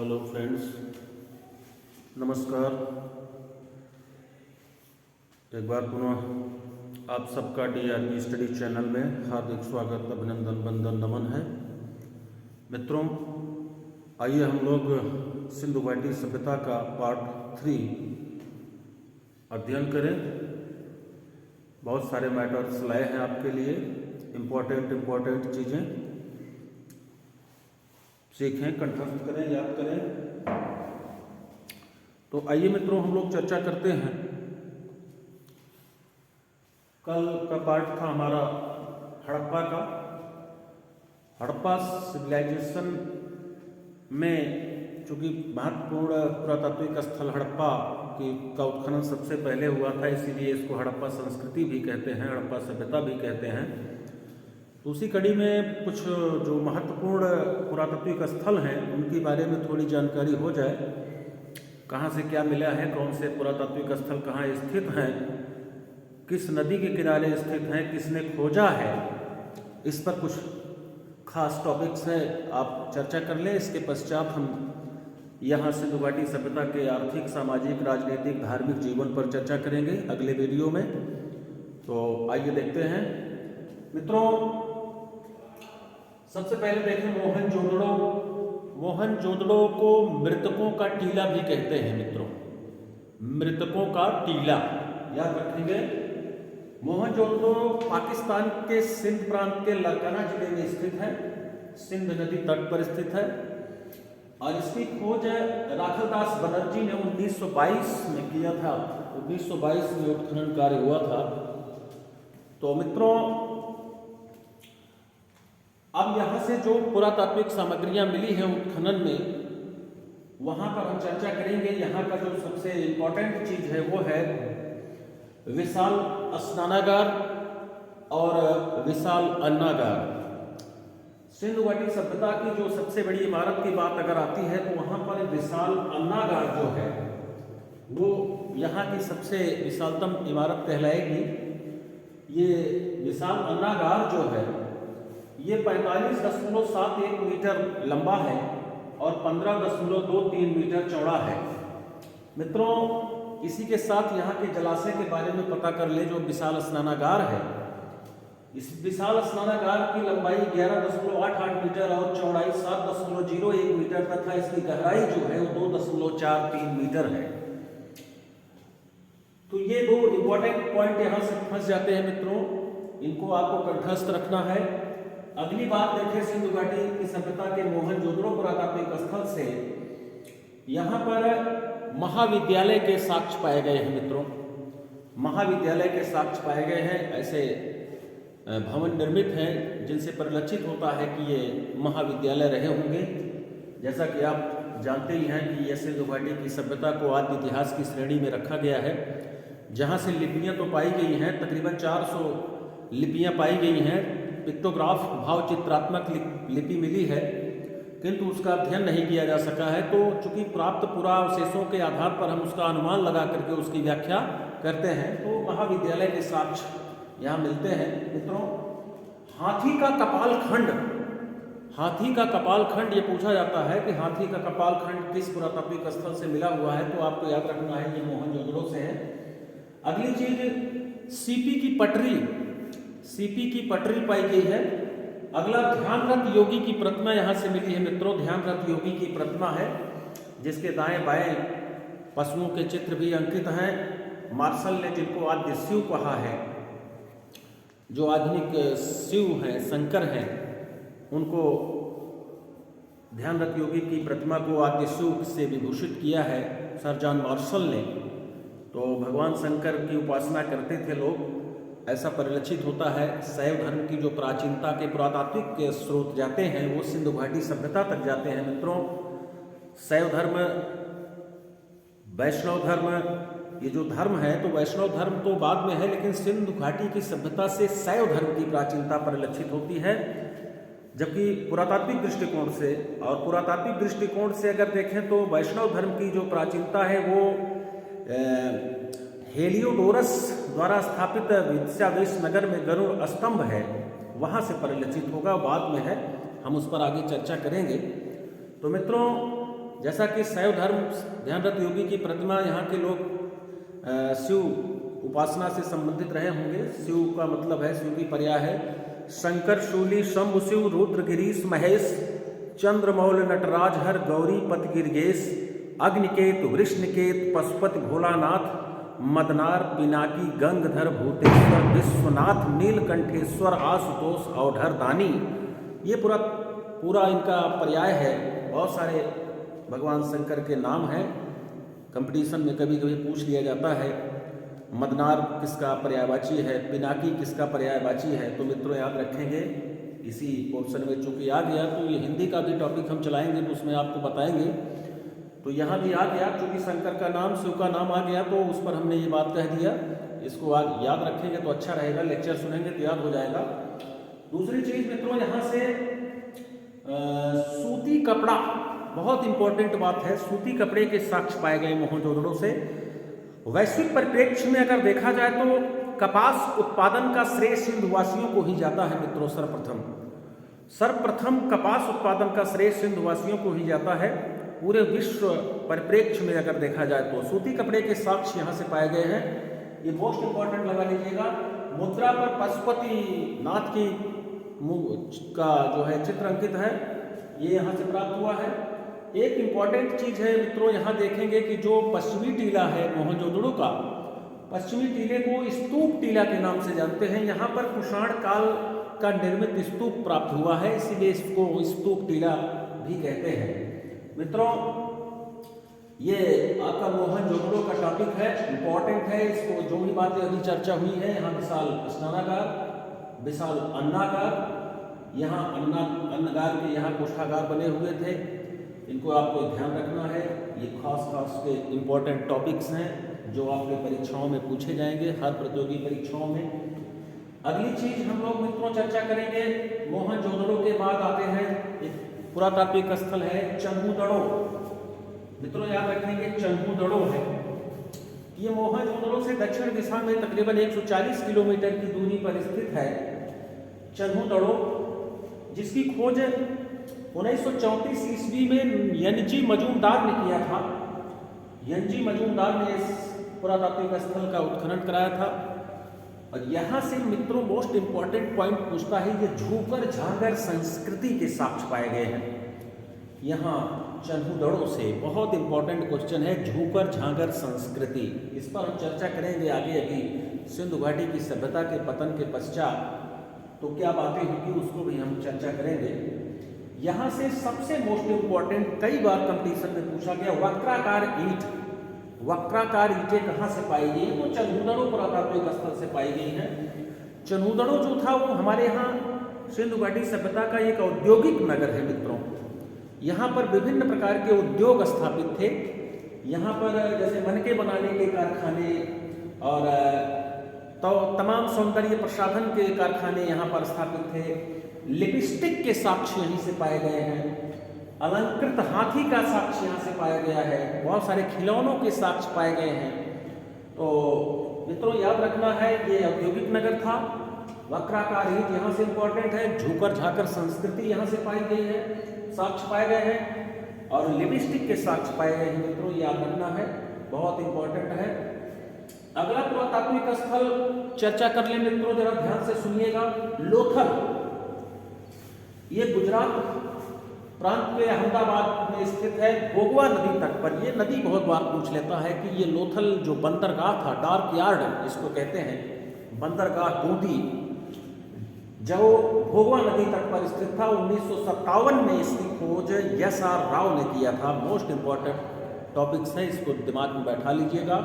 Hello friends, नमस्कार। एक बार पुनः आप सबका DRB स्टडी चैनल में हार्दिक स्वागत, अभिनंदन, वंदन, नमन है। मित्रों, आइए हम लोग सिंधु घाटी सभ्यता का पार्ट 3 अध्ययन करें। बहुत सारे मैटर्स लाए हैं आपके लिए, इम्पोर्टेंट चीज़ें सीखें, कंठस्थ करें, याद करें। तो आइए मित्रों, हम लोग चर्चा करते हैं। कल का पार्ट था हमारा हड़प्पा का। हड़प्पा सिविलाइजेशन में चूँकि महत्वपूर्ण पुरातात्विक स्थल हड़प्पा का उत्खनन सबसे पहले हुआ था, इसीलिए इसको हड़प्पा संस्कृति भी कहते हैं, हड़प्पा सभ्यता भी कहते हैं। तो उसी कड़ी में कुछ जो महत्वपूर्ण पुरातात्विक स्थल हैं उनके बारे में थोड़ी जानकारी हो जाए। कहाँ से क्या मिला है, कौन से पुरातात्विक स्थल कहाँ स्थित हैं, किस नदी के किनारे स्थित हैं, किसने खोजा है, इस पर कुछ खास टॉपिक्स हैं, आप चर्चा कर लें। इसके पश्चात हम यहाँ सिंधु घाटी सभ्यता के आर्थिक, सामाजिक, राजनीतिक, धार्मिक जीवन पर चर्चा करेंगे अगले वीडियो में। तो आइए देखते हैं मित्रों। सबसे पहले देखें मोहनजोदड़ो। मोहनजोदड़ो को मृतकों का टीला भी कहते हैं मित्रों, मृतकों का टीला, याद रखेंगे। मोहनजोदड़ो पाकिस्तान के सिंध प्रांत के लारकाना जिले में स्थित है, सिंध नदी तट पर स्थित है। और इसकी खोज राखलदास बनर्जी ने 1922 में किया था। 1922 में उत्खनन कार्य हुआ था। तो मित्रों, अब यहाँ से जो पुरातात्विक सामग्रियाँ मिली हैं उत्खनन में, वहाँ पर हम चर्चा करेंगे। यहाँ का जो सबसे इम्पोर्टेंट चीज़ है वो है विशाल स्नानागार और विशाल अन्नागार। सिंधु घाटी सभ्यता की जो सबसे बड़ी इमारत की बात अगर आती है तो वहाँ पर विशाल अन्नागार जो है वो यहाँ की सबसे विशालतम इमारत कहलाएगी। ये विशाल अन्नागार जो है ये 45.71 मीटर लंबा है और 15.23 मीटर चौड़ा है। मित्रों, इसी के साथ यहाँ के जलाशय के बारे में पता कर ले। जो विशाल स्नानागार है, इस विशाल स्नानागार की लंबाई 11.88 मीटर और चौड़ाई 7.01 मीटर तथा इसकी गहराई जो है वो 2.43 मीटर है। तो ये दो इंपॉर्टेंट पॉइंट यहाँ से फंस जाते हैं मित्रों, इनको आपको कंठस्थ रखना है। अगली बात देखें सिंधु घाटी की सभ्यता के मोहनजोदड़ो पुरातात्विक स्थल से यहाँ पर महाविद्यालय के साक्ष्य पाए गए हैं मित्रों। महाविद्यालय के साक्ष्य पाए गए हैं। ऐसे भवन निर्मित हैं जिनसे परिलक्षित होता है कि ये महाविद्यालय रहे होंगे। जैसा कि आप जानते ही हैं कि यह सिंधु घाटी की सभ्यता को आद्य इतिहास की श्रेणी में रखा गया है, जहाँ से लिपियाँ तो पाई गई हैं, तकरीबन 400 लिपियाँ पाई गई हैं। पिक्टोग्राफ भाव चित्रात्मक लिपि मिली है, किंतु उसका अध्ययन नहीं किया जा सका है। तो चूंकि प्राप्त पुरावशेषों के आधार पर हम उसका अनुमान लगा करके उसकी व्याख्या करते हैं। तो महाविद्यालय के साक्ष्य यहाँ मिलते हैं मित्रों। हाथी का कपाल खंड, हाथी का कपाल खंड, ये पूछा जाता है कि हाथी का कपाल खंड किस पुरातात्विक स्थल से मिला हुआ है, तो आपको याद रखना है ये मोहनजोदड़ो से है। अगली चीज सीपी की पटरी, सीपी की पटरी पाई गई है। अगला ध्यानरत योगी की प्रतिमा यहाँ से मिली है मित्रों। ध्यानरत योगी की प्रतिमा है जिसके दाएं बाएं पशुओं के चित्र भी अंकित हैं। मार्शल ने जिनको आद्य शिव कहा है, जो आधुनिक शिव हैं, शंकर हैं, उनको ध्यानरत योगी की प्रतिमा को आद्य शिव से विभूषित किया है सर जॉन मार्शल ने। तो भगवान शंकर की उपासना करते थे लोग, ऐसा परिलक्षित होता है। शैव धर्म की जो प्राचीनता के पुरातात्विक स्रोत जाते हैं वो सिंधु घाटी सभ्यता तक जाते हैं मित्रों। शैव धर्म, वैष्णव धर्म, ये जो धर्म है तो वैष्णव धर्म तो बाद में है, लेकिन सिंधु घाटी की सभ्यता से शैव धर्म की प्राचीनता परिलक्षित होती है। जबकि पुरातात्विक दृष्टिकोण से, और पुरातात्विक दृष्टिकोण से अगर देखें तो वैष्णव धर्म की जो प्राचीनता है वो हेलियोडोरस द्वारा स्थापित विद्यावेश नगर में गरुड़ स्तंभ है, वहाँ से परिलक्षित होगा। बाद में है, हम उस पर आगे चर्चा करेंगे। तो मित्रों, जैसा कि शैव धर्म ध्यानरत योगी की प्रतिमा यहाँ के लोग शिव उपासना से संबंधित रहे होंगे। शिव का मतलब है, शिव की पर्याय है शंकर, शूली, शंभु शिव, रुद्र, गिरीश, महेश, चंद्रमौल, नटराज, हर, गौरी, पति, गिरगेश, अग्निकेत, वृष्णिकेत, पशुपति, भोलानाथ, मदनार, पिनाकी, गंगधर, भूतेश्वर, विश्वनाथ, नीलकंठेश्वर, आशुतोष, औढर, दानी। ये पूरा इनका पर्याय है। बहुत सारे भगवान शंकर के नाम हैं। कंपटीशन में कभी कभी पूछ लिया जाता है मदनार किसका पर्यायवाची है, पिनाकी किसका पर्यायवाची है। तो मित्रों याद रखेंगे, इसी पोर्शन में चूंकि आ गया तो ये हिंदी का भी टॉपिक हम चलाएंगे तो उसमें आपको बताएंगे। तो यहाँ भी आ गया, चूंकि शंकर का नाम, शिव का नाम आ गया तो उस पर हमने ये बात कह दिया। इसको याद रखेंगे तो अच्छा रहेगा, लेक्चर सुनेंगे तो याद हो जाएगा। दूसरी चीज मित्रों, यहाँ से सूती कपड़ा, बहुत इंपॉर्टेंट बात है। सूती कपड़े के साक्ष्य पाए गए मोहनजोदड़ो से। वैश्विक परिप्रेक्ष्य में अगर देखा जाए तो कपास उत्पादन का श्रेय सिंधुवासियों को ही जाता है मित्रों। सर्वप्रथम कपास उत्पादन का श्रेय सिंधुवासियों को ही जाता है। पूरे विश्व परिप्रेक्ष्य में अगर देखा जाए तो सूती कपड़े के साक्ष्य यहाँ से पाए गए हैं। ये मोस्ट इंपॉर्टेंट लगा लीजिएगा। मुद्रा पर पशुपति नाथ की का जो है चित्र अंकित है, ये यहाँ से प्राप्त हुआ है। एक इंपॉर्टेंट चीज है मित्रों, यहाँ देखेंगे कि जो पश्चिमी टीला है मोहनजोदड़ो का, पश्चिमी टीले को स्तूप टीला के नाम से जानते हैं। यहाँ पर कुषाण काल का निर्मित स्तूप प्राप्त हुआ है, इसीलिए इसको स्तूप टीला भी कहते हैं। मित्रों ये आपका मोहनजोदड़ो का टॉपिक है, इंपॉर्टेंट है। इसको जो भी बातें अभी चर्चा हुई है, यहाँ विशाल स्नानागार, विशाल अन्नागार, यहाँ अन्नगार के यहाँ कोष्ठागार बने हुए थे, इनको आपको ध्यान रखना है। ये खास के इंपॉर्टेंट टॉपिक्स हैं जो आपके परीक्षाओं में पूछे जाएंगे, हर प्रतियोगी परीक्षाओं में। अगली चीज हम लोग मित्रों चर्चा करेंगे, मोहनजोदड़ो के बाद आते हैं एक पुरातात्विक स्थल है चन्हुदड़ो। मित्रों याद रखेंगे चन्हुदड़ो है। ये मोहनजोदड़ो से दक्षिण दिशा में तकरीबन 140 किलोमीटर की दूरी पर स्थित है चन्हुदड़ो, जिसकी खोज 1934 ईस्वी में एनजी मजूमदार ने किया था। एनजी मजूमदार ने इस पुरातात्विक स्थल का उत्खनन कराया था। और यहाँ से मित्रों मोस्ट इंपॉर्टेंट पॉइंट पूछता है, ये झूकर झांगर संस्कृति के साक्ष्य पाए गए हैं यहाँ चन्हुदड़ो से। बहुत इंपॉर्टेंट क्वेश्चन है, झूकर झांगर संस्कृति, इस पर हम चर्चा करेंगे आगे। अभी सिंधु घाटी की सभ्यता के पतन के पश्चात तो क्या बातें होंगी उसको भी हम चर्चा करेंगे। यहाँ से सबसे मोस्ट इंपॉर्टेंट, कई बार कंपटीशन में पूछा गया, वक्राकार ईंट। वक्राकार ईंटें कहाँ से पाई गई? वो चन्हुदड़ो पुरातात्विक स्थल से पाई गई हैं। चन्हुदड़ो जो था वो हमारे यहाँ सिंधु घाटी सभ्यता का एक औद्योगिक नगर है मित्रों। यहाँ पर विभिन्न प्रकार के उद्योग स्थापित थे। यहाँ पर जैसे मनके बनाने के कारखाने और तो तमाम सौंदर्य प्रसाधन के कारखाने यहाँ पर स्थापित थे। लिपस्टिक के साक्ष्य यहीं से पाए गए हैं। अलंकृत हाथी का साक्ष्य यहाँ से पाया गया है। बहुत सारे खिलौनों के साक्ष्य पाए गए हैं। तो मित्रों याद रखना है, ये औद्योगिक नगर था। वक्राकार ईंट यहाँ से इंपॉर्टेंट है। झूकर झाकर संस्कृति यहाँ से पाई गई है, साक्ष्य पाए गए हैं। और लिपस्टिक के साक्ष्य पाए गए हैं मित्रों, याद रखना है, बहुत इंपॉर्टेंट है। अगला पुरातात्विक स्थल चर्चा कर ले मित्रों, जरा ध्यान से सुनिएगा। लोथल, ये गुजरात प्रांत के अहमदाबाद में स्थित है, भोगवा नदी तट पर। ये नदी बहुत बार पूछ लेता है कि ये लोथल जो बंदरगाह था, डार्क यार्ड जिसको कहते हैं, बंदरगाह दूधी, जो भोगवा नदी तट पर स्थित था। 1957 में इसकी खोज एस.आर. राव ने किया था। मोस्ट इंपॉर्टेंट टॉपिक्स है, इसको दिमाग में बैठा लीजिएगा।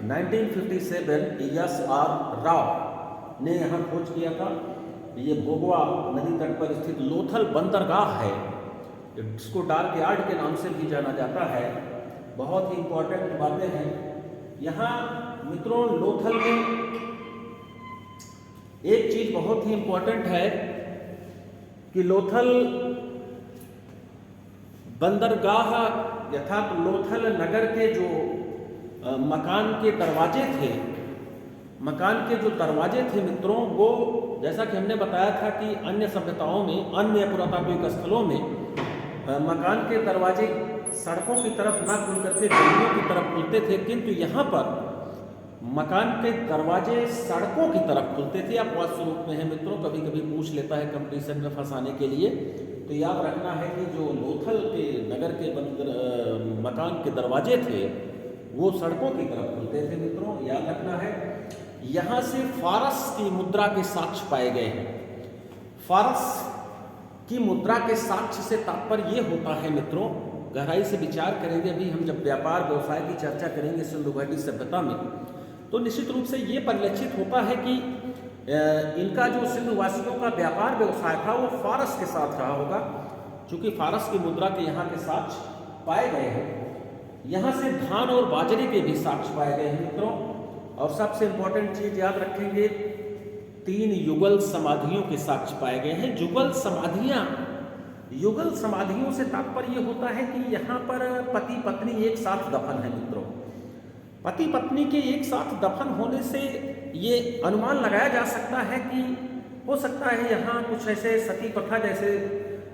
1957 एस.आर. राव ने यहाँ खोज किया था। ये भोगवा नदी तट पर स्थित लोथल बंदरगाह है, जिसको डार्क यार्ड के नाम से भी जाना जाता है। बहुत ही इंपॉर्टेंट बातें हैं यहाँ मित्रों। लोथल में एक चीज बहुत ही इंपॉर्टेंट है कि लोथल बंदरगाह यथात लोथल नगर के जो मकान के दरवाजे थे, मकान के जो दरवाजे थे मित्रों, वो जैसा कि हमने बताया था कि अन्य सभ्यताओं में, अन्य पुरातात्विक स्थलों में मकान के दरवाजे सड़कों की तरफ ना खुल करके गलियों की तरफ खुलते थे, किंतु यहाँ पर मकान के दरवाजे सड़कों की तरफ खुलते थे। आप वास्तु रूप में है मित्रों, कभी कभी पूछ लेता है कंपटीशन में फंसाने के लिए, तो याद रखना है कि जो लोथल के नगर के मकान के दरवाजे थे वो सड़कों की तरफ खुलते थे मित्रों, याद रखना है। यहाँ से फारस की मुद्रा के साक्ष्य पाए गए हैं। फारस की मुद्रा के साक्ष्य से तात्पर्य ये होता है मित्रों, गहराई से विचार करेंगे अभी हम जब व्यापार व्यवसाय की चर्चा करेंगे सिंधु घाटी सभ्यता में, तो निश्चित रूप से ये परिलक्षित होता है कि इनका जो सिंधु वासियों का व्यापार व्यवसाय था वो फारस के साथ रहा होगा, क्योंकि फारस की मुद्रा के यहाँ के साक्ष्य पाए गए हैं। यहाँ से धान और बाजरे के भी साक्ष्य पाए गए हैं मित्रों। और सबसे इंपॉर्टेंट चीज याद रखेंगे, 3 युगल समाधियों के साक्ष्य पाए गए हैं। युगल समाधियों से तात्पर्य ये होता है कि यहाँ पर पति पत्नी एक साथ दफन है मित्रों। पति पत्नी के एक साथ दफन होने से ये अनुमान लगाया जा सकता है कि हो सकता है यहाँ कुछ ऐसे सती प्रथा जैसे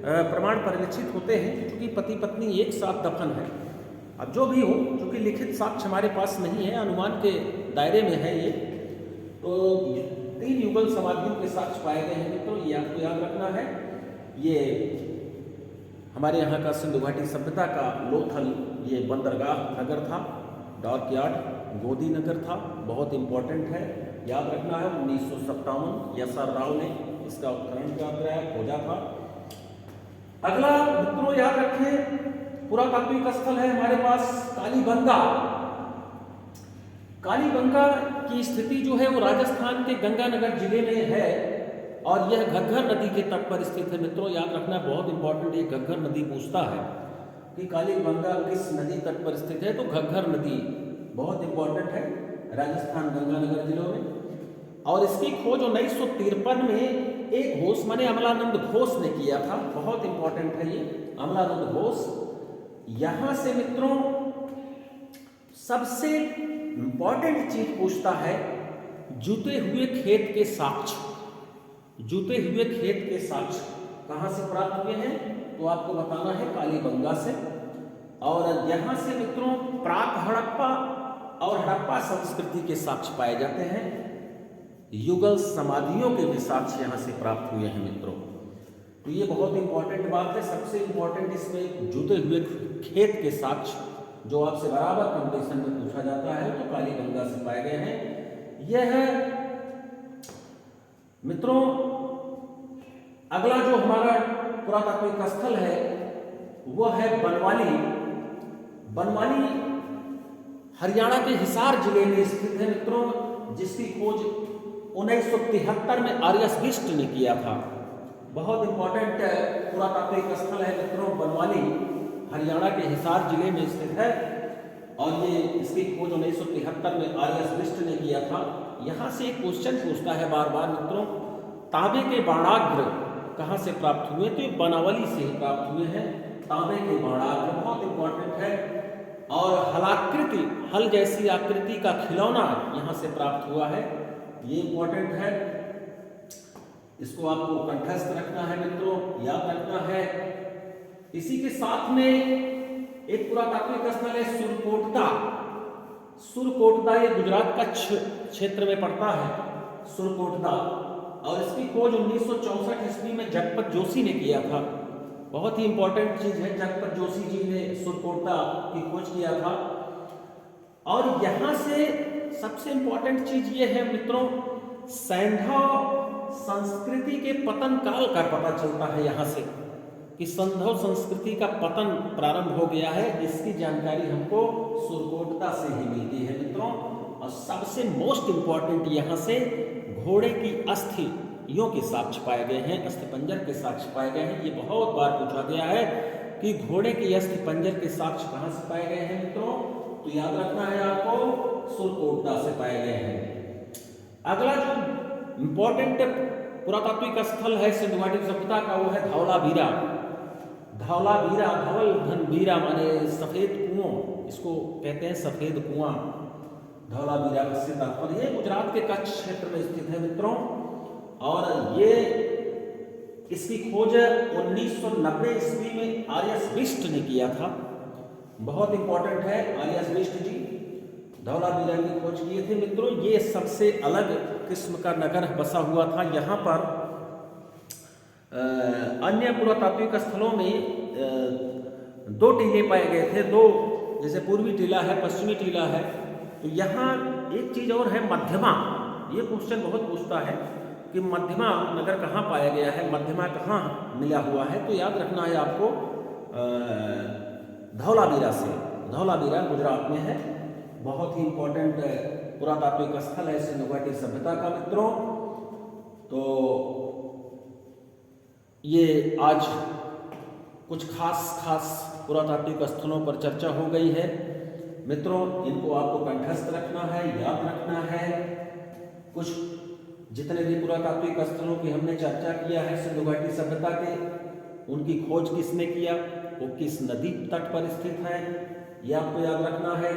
प्रमाण परिलक्षित होते हैं, क्योंकि पति पत्नी एक साथ दफन है। अब जो भी हो, क्योंकि लिखित साक्ष्य हमारे पास नहीं है, अनुमान के दायरे में है ये, तो 3 युगल समाधियों के साक्ष्य पाए गए हैं मित्रों, ये आपको याद रखना है। ये हमारे यहाँ का सिंधु घाटी सभ्यता का लोथल ये बंदरगाह नगर था, डॉक यार्ड गोदी नगर था, बहुत इंपॉर्टेंट है, याद रखना है। 1957 SR राव ने इसका उत्खनन खोजा था। अगला मित्रों याद रखें, पुरातात्विक स्थल है हमारे पास कालीबंगा। कालीबंगा की स्थिति जो है वो राजस्थान के गंगानगर जिले में है और यह घग्गर नदी के तट पर स्थित है मित्रों, याद रखना बहुत इंपॉर्टेंट। ये घग्गर नदी पूछता है कि कालीबंगा किस नदी तट पर स्थित है, तो घग्गर नदी बहुत इंपॉर्टेंट है राजस्थान गंगानगर जिलों में। और इसकी खोज 1953 में एक घोष माने अमलानंद घोष ने किया था, बहुत इंपॉर्टेंट है ये अमलानंद घोष। यहां से मित्रों सबसे इंपॉर्टेंट चीज पूछता है जुते हुए खेत के साक्ष्य। जुते हुए खेत के साक्ष्य कहां से प्राप्त हुए हैं, तो आपको बताना है कालीबंगा से। और यहां से मित्रों प्राक हड़प्पा और हड़प्पा संस्कृति के साक्ष्य पाए जाते हैं। युगल समाधियों के भी साक्ष्य यहां से प्राप्त हुए हैं मित्रों, तो ये बहुत इंपॉर्टेंट बात है। सबसे इंपॉर्टेंट इसमें जुते हुए खेत के साक्ष्य जो आपसे बराबर कंपटीशन में पूछा जाता है, तो कालीबंगा से पाए गए हैं। यह है मित्रों अगला जो हमारा पुरातात्विक स्थल है वह है बनवाली। बनवाली हरियाणा के हिसार जिले में स्थित है मित्रों, जिसकी खोज 1973 में आर्यस बिष्ट ने किया था। बहुत इंपॉर्टेंट पुरातात्विक स्थल है मित्रों बनवाली, हरियाणा के हिसार जिले में स्थित है और ये इसकी खोज 1973 में आर्यस बिष्ट ने किया था। यहाँ से एक क्वेश्चन पूछता है बार बार मित्रों, तांबे के बाणाग्र कहाँ से प्राप्त हुए, तो ये बनवाली से ही प्राप्त हुए हैं। तांबे के बाणाग्र बहुत इंपॉर्टेंट है। और हलाकृति, हल जैसी आकृति का खिलौना यहाँ से प्राप्त हुआ है, ये इंपॉर्टेंट है, इसको आपको कंठस्थ रखना है मित्रों, याद रखना है। इसी के साथ में एक पुरातात्विक स्थल है सुरकोटदा। सुरकोटदा ये गुजरात का क्षेत्र में पड़ता है सुरकोटदा, और इसकी खोज 1964 ईस्वी में जगपत जोशी ने किया था। बहुत ही इंपॉर्टेंट चीज है, जगपत जोशी जी ने सुरकोटदा की खोज किया था। और यहां से सबसे इंपॉर्टेंट चीज ये है मित्रों, सैंधव संस्कृति के पतन काल का पता चलता है यहां से कि संधव संस्कृति का पतन प्रारंभ हो गया है। इसकी जानकारी हमको सुरकोटदा से ही मिलती है मित्रों। और सबसे मोस्ट इंपॉर्टेंट यहां से घोड़े की अस्थियों के साक्ष्य पाए गए हैं, अस्थिपंजर के साक्ष्य पाए गए हैं। ये बहुत बार पूछा गया है कि घोड़े के अस्थिपंजर के साक्ष्य कहां से पाए गए हैं मित्रों, तो याद रखना है आपको सुरकोटदा से पाए गए हैं। अगला जो इंपॉर्टेंट पुरातात्विक स्थल है सिंधु घाटी सभ्यता का वो है धौलावीरा। धौलावीरा, धवल धन वीरा माने सफेद कुआं, इसको कहते हैं सफेद कुआं। धौलावीरा से तात्पर्य है गुजरात के कच्छ क्षेत्र में स्थित है मित्रों। और ये इसकी खोज 1990 ईस्वी में आर्यस बिष्ट ने किया था। बहुत इंपॉर्टेंट है। आर्यस बिष्ट जी धौलावीरा की खोज किए थे मित्रों। ये सबसे अलग किस्म का नगर बसा हुआ था। यहाँ पर अन्य पुरातात्विक स्थलों में दो टीले पाए गए थे, दो, जैसे पूर्वी टीला है, पश्चिमी टीला है। तो यहाँ एक चीज और है, मध्यमा। ये क्वेश्चन बहुत पूछता है कि मध्यमा नगर कहाँ पाया गया है, मध्यमा कहाँ मिला हुआ है। तो याद रखना है आपको धौलावीरा से। धौलावीरा गुजरात में है, बहुत ही इंपॉर्टेंट पुरातात्विक स्थल है सिंधु घाटी सभ्यता का मित्रों। तो ये आज कुछ खास पुरातात्विक स्थलों पर चर्चा हो गई है मित्रों। इनको आपको कंठस्थ रखना है, याद रखना है। कुछ जितने भी पुरातात्विक स्थलों की हमने चर्चा किया है सिंधु घाटी सभ्यता के, उनकी खोज किसने किया, वो किस नदी तट पर स्थित है, ये आपको याद रखना है।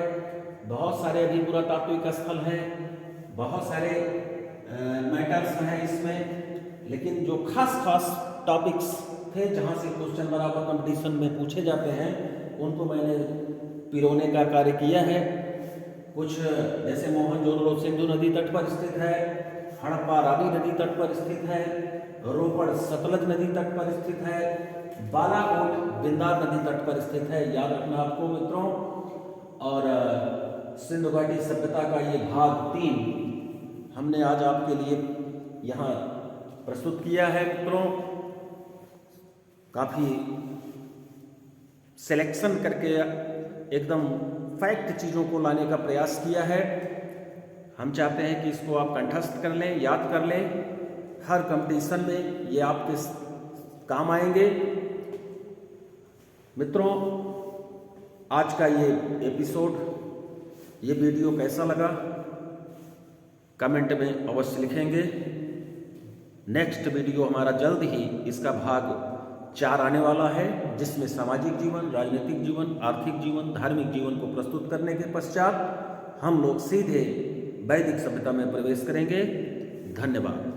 बहुत सारे अभी पुरातात्विक स्थल हैं, बहुत सारे मैटर्स हैं इसमें, लेकिन जो खास टॉपिक्स थे जहाँ से क्वेश्चन बराबर कंपटीशन में पूछे जाते हैं, उनको मैंने पिरोने का कार्य किया है। कुछ जैसे मोहनजोदड़ो सिंधु नदी तट पर स्थित है, हड़प्पा रावी नदी तट पर स्थित है, रोपड़ सतलज नदी तट पर स्थित है, बालाकोट बिंदार नदी तट पर स्थित है, याद रखना आपको मित्रों। और सिंधु घाटी सभ्यता का ये भाग 3 हमने आज आपके लिए यहाँ प्रस्तुत किया है मित्रों। काफ़ी सिलेक्शन करके एकदम फैक्ट चीज़ों को लाने का प्रयास किया है। हम चाहते हैं कि इसको आप कंठस्थ कर लें, याद कर लें। हर कंपटीशन में ये आपके काम आएंगे मित्रों। आज का ये एपिसोड, ये वीडियो कैसा लगा कमेंट में अवश्य लिखेंगे। नेक्स्ट वीडियो हमारा जल्द ही इसका भाग 4 आने वाला है, जिसमें सामाजिक जीवन, राजनीतिक जीवन, आर्थिक जीवन, धार्मिक जीवन को प्रस्तुत करने के पश्चात हम लोग सीधे वैदिक सभ्यता में प्रवेश करेंगे। धन्यवाद।